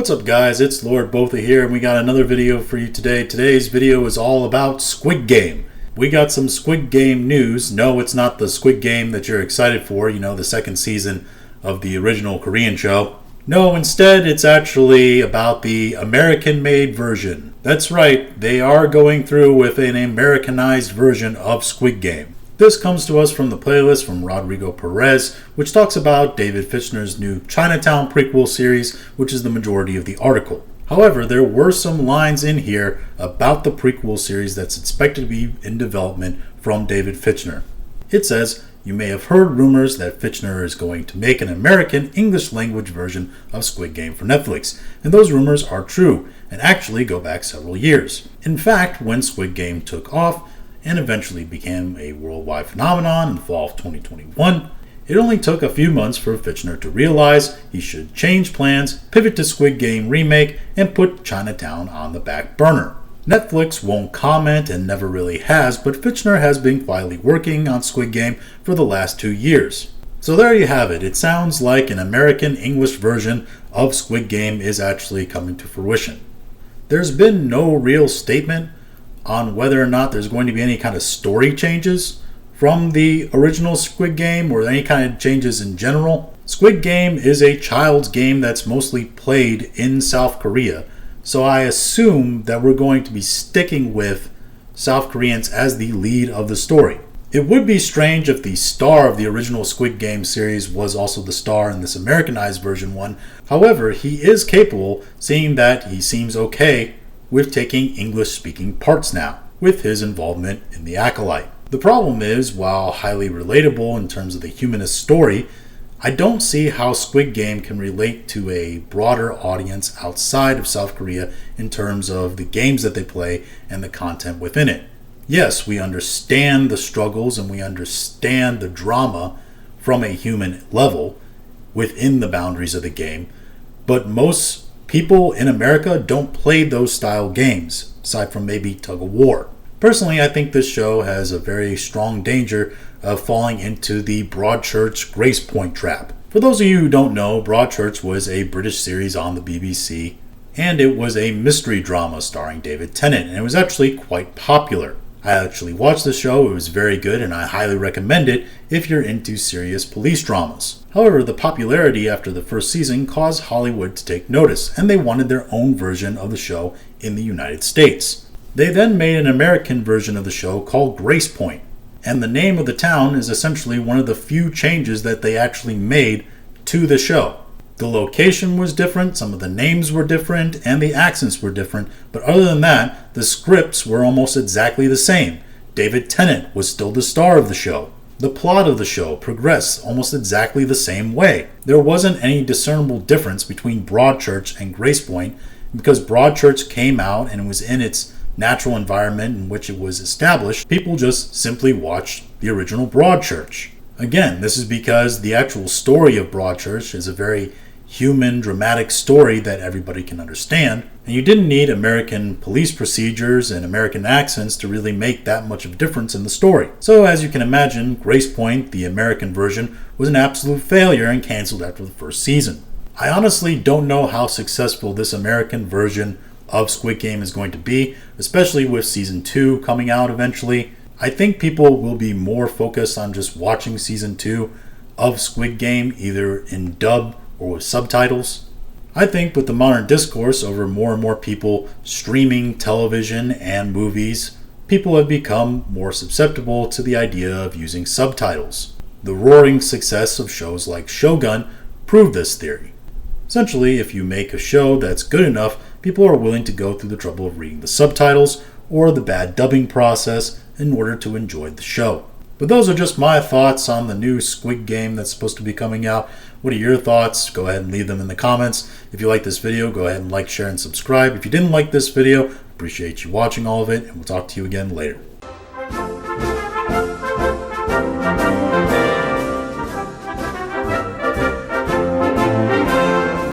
What's up guys, it's Lord Botha here and we got another video for you today. Today's video is all about Squid Game. We got some Squid Game news. No, it's not the Squid Game that you're excited for, the second season of the original Korean show. No, instead it's actually about the American-made version. That's right, they are going through with an Americanized version of Squid Game. This comes to us from the playlist from Rodrigo Perez, which talks about David Fincher's new Chinatown prequel series, which is the majority of the article. However, there were some lines in here about the prequel series that's expected to be in development from David Fincher. It says, "You may have heard rumors that Fincher is going to make an American English language version of Squid Game for Netflix, and those rumors are true, and actually go back several years. In fact, when Squid Game took off, and eventually became a worldwide phenomenon in the fall of 2021, it only took a few months for Fincher to realize he should change plans, pivot to Squid Game remake, and put Chinatown on the back burner. Netflix won't comment and never really has, but Fincher has been quietly working on Squid Game for the last 2 years. So there you have it. It sounds like an American English version of Squid Game is actually coming to fruition. There's been no real statement on whether or not there's going to be any kind of story changes from the original Squid Game or any kind of changes in general. Squid Game is a child's game that's mostly played in South Korea, so I assume that we're going to be sticking with South Koreans as the lead of the story. It would be strange if the star of the original Squid Game series was also the star in this Americanized version one. However, he is capable, seeing that he seems okay with taking English-speaking parts now, with his involvement in The Acolyte. The problem is, while highly relatable in terms of the humanist story, I don't see how Squid Game can relate to a broader audience outside of South Korea in terms of the games that they play and the content within it. Yes, we understand the struggles and we understand the drama from a human level within the boundaries of the game, but most people in America don't play those style games, aside from maybe tug of war. Personally, I think this show has a very strong danger of falling into the Broadchurch Grace Point trap. For those of you who don't know, Broadchurch was a British series on the BBC, and it was a mystery drama starring David Tennant, and it was actually quite popular. I actually watched the show, it was very good, and I highly recommend it if you're into serious police dramas. However, the popularity after the first season caused Hollywood to take notice, and they wanted their own version of the show in the United States. They then made an American version of the show called Grace Point, and the name of the town is essentially one of the few changes that they actually made to the show. The location was different, some of the names were different, and the accents were different, but other than that, the scripts were almost exactly the same. David Tennant was still the star of the show. The plot of the show progressed almost exactly the same way. There wasn't any discernible difference between Broadchurch and Grace Point because Broadchurch came out and was in its natural environment in which it was established. People just simply watched the original Broadchurch. Again, this is because the actual story of Broadchurch is a very human, dramatic story that everybody can understand, and you didn't need American police procedures and American accents to really make that much of a difference in the story. So as you can imagine, Grace Point, the American version, was an absolute failure and canceled after the first season. I honestly don't know how successful this American version of Squid Game is going to be, especially with season 2 coming out eventually. I think people will be more focused on just watching season 2 of Squid Game, either in dub or with subtitles. I think with the modern discourse over more and more people streaming television and movies, people have become more susceptible to the idea of using subtitles. The roaring success of shows like Shogun proved this theory. Essentially, if you make a show that's good enough, people are willing to go through the trouble of reading the subtitles or the bad dubbing process in order to enjoy the show. But those are just my thoughts on the new Squid Game that's supposed to be coming out. What are your thoughts? Go ahead and leave them in the comments. If you like this video, go ahead and like, share, and subscribe. If you didn't like this video, appreciate you watching all of it, and we'll talk to you again later.